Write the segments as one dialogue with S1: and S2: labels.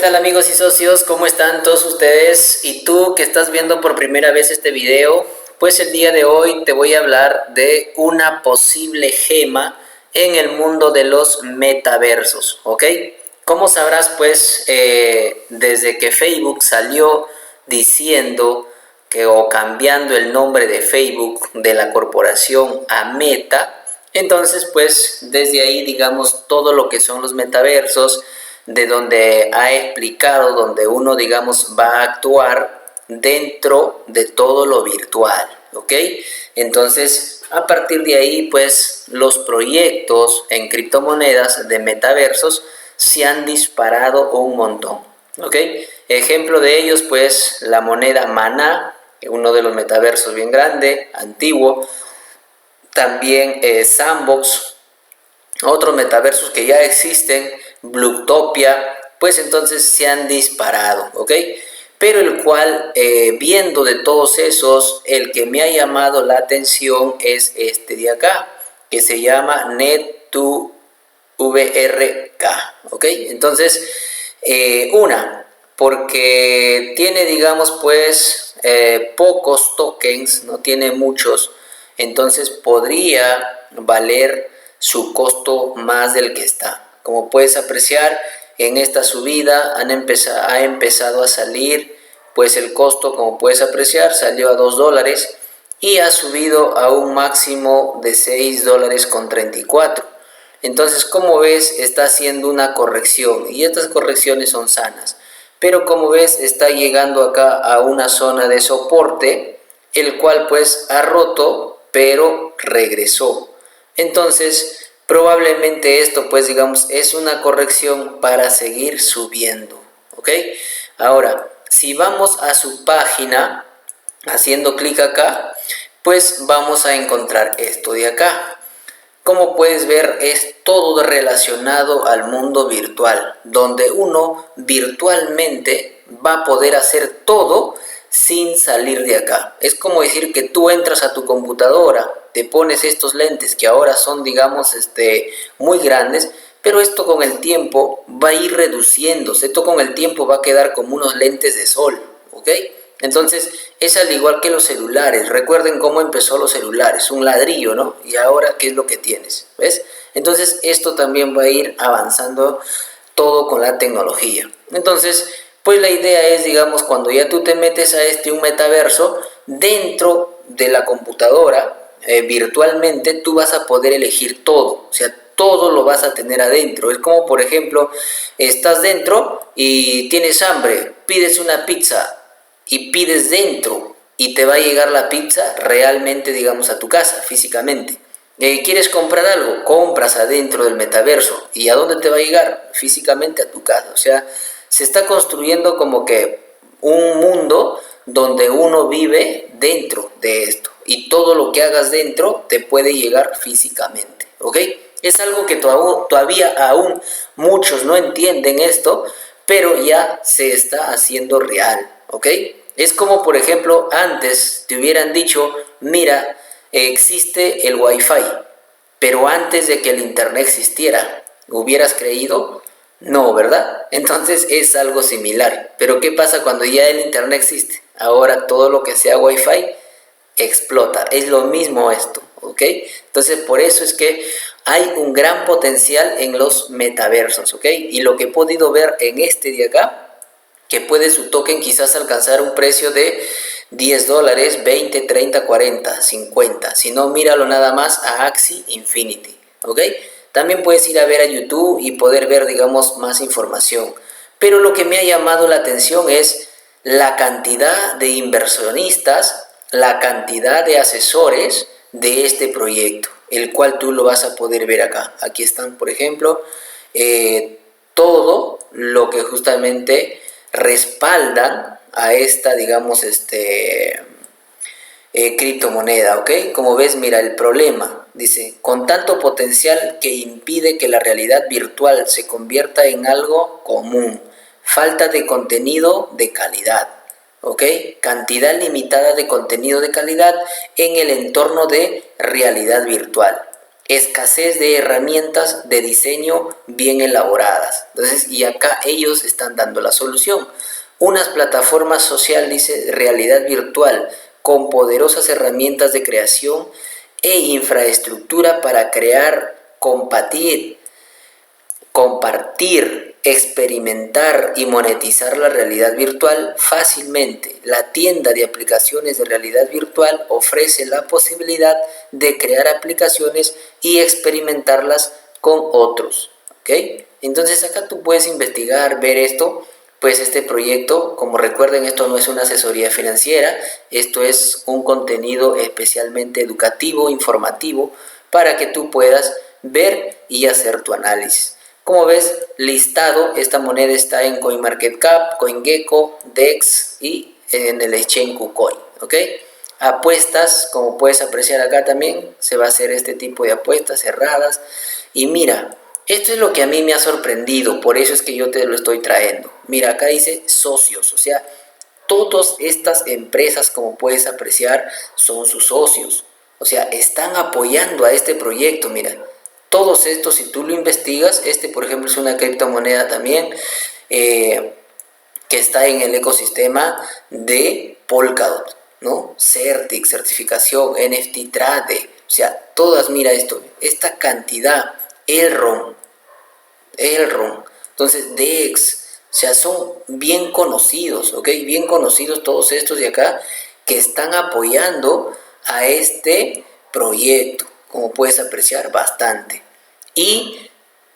S1: tal amigos y socios? ¿Cómo están todos ustedes? Y tú que estás viendo por primera vez este video, pues el día de hoy te voy a hablar de una posible gema en el mundo de los metaversos, ¿ok? Como sabrás, pues desde que Facebook salió diciendo que o cambiando el nombre de Facebook de la corporación a Meta, entonces pues desde ahí digamos todo lo que son los metaversos, de donde ha explicado, donde uno, digamos, va a actuar dentro de todo lo virtual, ¿ok? Entonces, a partir de ahí, pues, los proyectos en criptomonedas de metaversos se han disparado un montón, ¿ok? Ejemplo de ellos, pues, la moneda Maná, uno de los metaversos bien grande, antiguo. También Sandbox, otros metaversos que ya existen, Bluetopia, pues entonces se han disparado, ¿ok? Pero el cual, viendo de todos esos, el que me ha llamado la atención es este de acá, que se llama Net2VRK, ¿ok? Entonces, porque tiene, digamos, pues, pocos tokens, no tiene muchos, entonces podría valer su costo más del que está. Como puedes apreciar, en esta subida ha empezado a salir, pues el costo, como puedes apreciar, salió a $2 y ha subido a un máximo de $6.34. Entonces, como ves, está haciendo una corrección y estas correcciones son sanas. Pero como ves, está llegando acá a una zona de soporte, el cual pues ha roto, pero regresó. Entonces, probablemente esto, pues digamos, es una corrección para seguir subiendo, ¿ok? Ahora, si vamos a su página, haciendo clic acá, pues vamos a encontrar esto de acá. Como puedes ver, es todo relacionado al mundo virtual, donde uno virtualmente va a poder hacer todo sin salir de acá. Es como decir que tú entras a tu computadora, te pones estos lentes que ahora son, digamos, muy grandes, pero esto con el tiempo va a ir reduciéndose, esto con el tiempo va a quedar como unos lentes de sol, ¿ok? Entonces, es al igual que los celulares. Recuerden cómo empezó los celulares, un ladrillo, ¿no? Y ahora, ¿qué es lo que tienes? ¿Ves? Entonces, esto también va a ir avanzando todo con la tecnología. Entonces, pues la idea es, digamos, cuando ya tú te metes a un metaverso, dentro de la computadora, virtualmente, tú vas a poder elegir todo. O sea, todo lo vas a tener adentro. Es como, por ejemplo, estás dentro y tienes hambre, pides una pizza y pides dentro y te va a llegar la pizza realmente, digamos, a tu casa, físicamente. ¿Quieres comprar algo? Compras adentro del metaverso. ¿Y a dónde te va a llegar? Físicamente a tu casa. O sea, se está construyendo como que un mundo donde uno vive dentro de esto. Y todo lo que hagas dentro te puede llegar físicamente. ¿Ok? Es algo que todavía aún muchos no entienden esto, pero ya se está haciendo real. ¿Ok? Es como, por ejemplo, antes te hubieran dicho, mira, existe el Wi-Fi, pero antes de que el Internet existiera, ¿hubieras creído? No, ¿verdad? Entonces es algo similar. Pero ¿qué pasa cuando ya el Internet existe? Ahora todo lo que sea Wi-Fi explota. Es lo mismo esto, ¿ok? Entonces por eso es que hay un gran potencial en los metaversos, ¿ok? Y lo que he podido ver en este de acá, que puede su token quizás alcanzar un precio de $10, 20, 30, 40, 50. Si no, míralo nada más a Axie Infinity, ¿ok? También puedes ir a ver a YouTube y poder ver, digamos, más información. Pero lo que me ha llamado la atención es la cantidad de inversionistas, la cantidad de asesores de este proyecto, el cual tú lo vas a poder ver acá. Aquí están, por ejemplo, todo lo que justamente respaldan a esta, digamos, criptomoneda, ¿ok? Como ves, mira, el problema, dice, con tanto potencial que impide que la realidad virtual se convierta en algo común, falta de contenido de calidad, ¿ok? Cantidad limitada de contenido de calidad en el entorno de realidad virtual. escasez de herramientas de diseño bien elaboradas. Entonces, y acá ellos están dando la solución. Unas plataformas social, dice, realidad virtual, con poderosas herramientas de creación e infraestructura para crear, compartir, experimentar y monetizar la realidad virtual fácilmente. La tienda de aplicaciones de realidad virtual ofrece la posibilidad de crear aplicaciones y experimentarlas con otros. ¿Ok? Entonces acá tú puedes investigar, ver esto. Pues este proyecto, como recuerden, esto no es una asesoría financiera, esto es un contenido especialmente educativo, informativo, para que tú puedas ver y hacer tu análisis. Como ves, listado, esta moneda está en CoinMarketCap, CoinGecko, DEX y en el exchange KuCoin, ¿ok? Apuestas, como puedes apreciar acá también, se va a hacer este tipo de apuestas cerradas. Y mira, esto es lo que a mí me ha sorprendido, por eso es que yo te lo estoy trayendo. Mira, acá dice socios, o sea, todas estas empresas, como puedes apreciar, son sus socios. O sea, están apoyando a este proyecto, mira. Todos estos, si tú lo investigas, este por ejemplo es una criptomoneda también que está en el ecosistema de Polkadot, ¿no? Certic, certificación, NFT Trade, o sea, todas, mira esto, esta cantidad, Elrond, entonces DEX, o sea, son bien conocidos, ¿ok? Bien conocidos todos estos de acá que están apoyando a este proyecto, como puedes apreciar, bastante. Y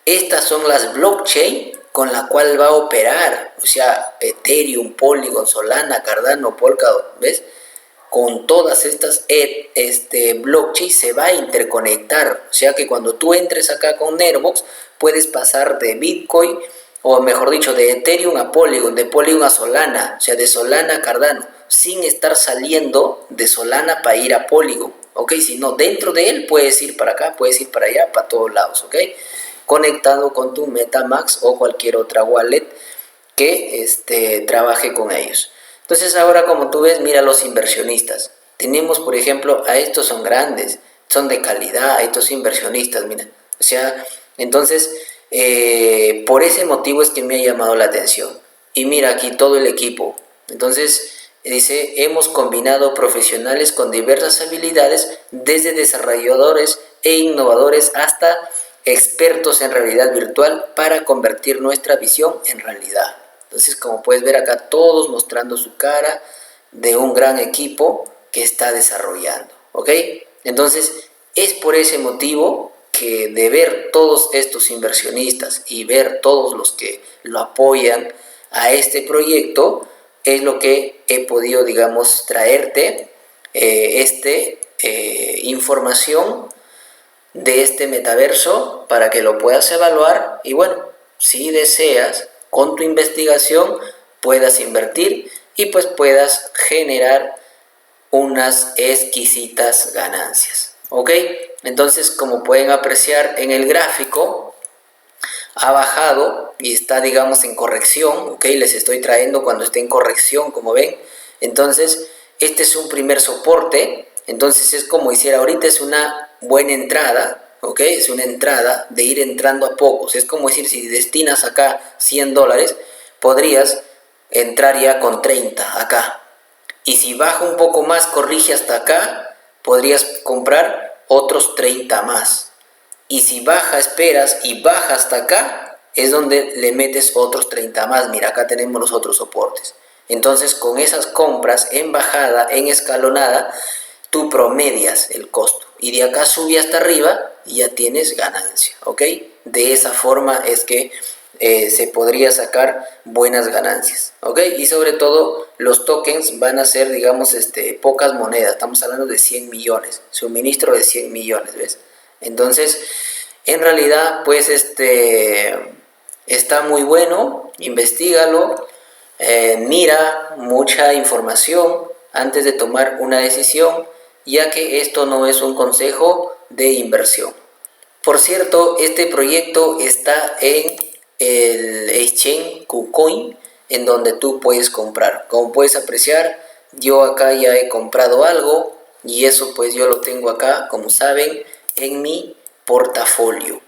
S1: estas son las blockchain con la cual va a operar, o sea, Ethereum, Polygon, Solana, Cardano, Polkadot, ¿ves? Con todas estas blockchain se va a interconectar, o sea que cuando tú entres acá con Nervox puedes pasar de Bitcoin, o mejor dicho, de Ethereum a Polygon, de Polygon a Solana, o sea, de Solana a Cardano, sin estar saliendo de Solana para ir a Polygon, ¿ok? Si no, dentro de él puedes ir para acá, puedes ir para allá, para todos lados, ¿ok? Conectado con tu MetaMask o cualquier otra wallet que trabaje con ellos. Entonces ahora, como tú ves, mira los inversionistas. Tenemos, por ejemplo, a estos son grandes, son de calidad, a estos inversionistas, mira. O sea, entonces, por ese motivo es que me ha llamado la atención. Y mira aquí todo el equipo. Entonces, dice, hemos combinado profesionales con diversas habilidades, desde desarrolladores e innovadores hasta expertos en realidad virtual, para convertir nuestra visión en realidad. Entonces, como puedes ver acá, todos mostrando su cara de un gran equipo que está desarrollando, ¿ok? Entonces, es por ese motivo que de ver todos estos inversionistas y ver todos los que lo apoyan a este proyecto, es lo que he podido, digamos, traerte información de este metaverso para que lo puedas evaluar y bueno, si deseas con tu investigación puedas invertir y pues puedas generar unas exquisitas ganancias, ¿ok? Entonces, como pueden apreciar en el gráfico, ha bajado y está, digamos, en corrección, ¿ok? Les estoy trayendo cuando esté en corrección, como ven. Entonces, este es un primer soporte, entonces es como hiciera ahorita, es una buena entrada, ¿ok? Es una entrada de ir entrando a pocos, es como decir, si destinas acá $100, podrías entrar ya con 30 acá. Y si baja un poco más, corrige hasta acá, podrías comprar otros 30 más. Y si baja, esperas y baja hasta acá, es donde le metes otros 30 más. Mira, acá tenemos los otros soportes. Entonces, con esas compras en bajada, en escalonada, tú promedias el costo. Y de acá sube hasta arriba y ya tienes ganancia, ¿ok? De esa forma es que se podría sacar buenas ganancias, ¿ok? Y sobre todo los tokens van a ser, digamos, pocas monedas. Estamos hablando de 100 millones, suministro de 100 millones, ¿ves? Entonces, en realidad, pues está muy bueno, investígalo, mira mucha información antes de tomar una decisión, ya que esto no es un consejo de inversión. Por cierto, este proyecto está en el exchange KuCoin, en donde tú puedes comprar. Como puedes apreciar, yo acá ya he comprado algo y eso pues yo lo tengo acá, como saben, en mi portafolio,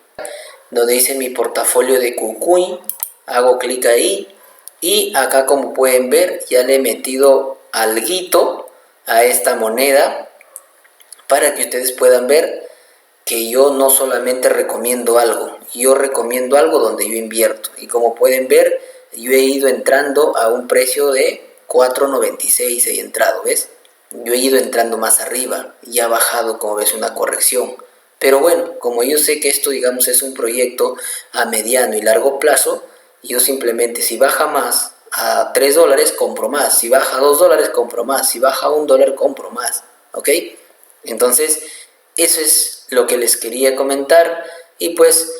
S1: donde dice mi portafolio de KuCoin. Hago clic ahí y acá, como pueden ver, ya le he metido alguito a esta moneda para que ustedes puedan ver que yo no solamente recomiendo algo, yo recomiendo algo donde yo invierto. Y como pueden ver, yo he ido entrando a un precio de 4.96, he entrado, ¿ves? Yo he ido entrando más arriba y ha bajado, como ves, una corrección. Pero bueno, como yo sé que esto, digamos, es un proyecto a mediano y largo plazo, yo simplemente, si baja más a $3, compro más. Si baja a $2, compro más. Si baja a $1, compro más. ¿Ok? Entonces, eso es lo que les quería comentar. Y pues,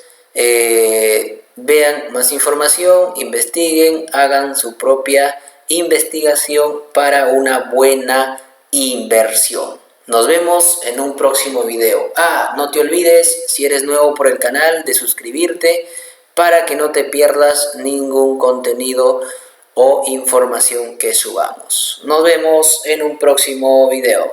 S1: vean más información, investiguen, hagan su propia investigación para una buena inversión. Nos vemos en un próximo video. No te olvides, si eres nuevo por el canal, de suscribirte para que no te pierdas ningún contenido o información que subamos. Nos vemos en un próximo video.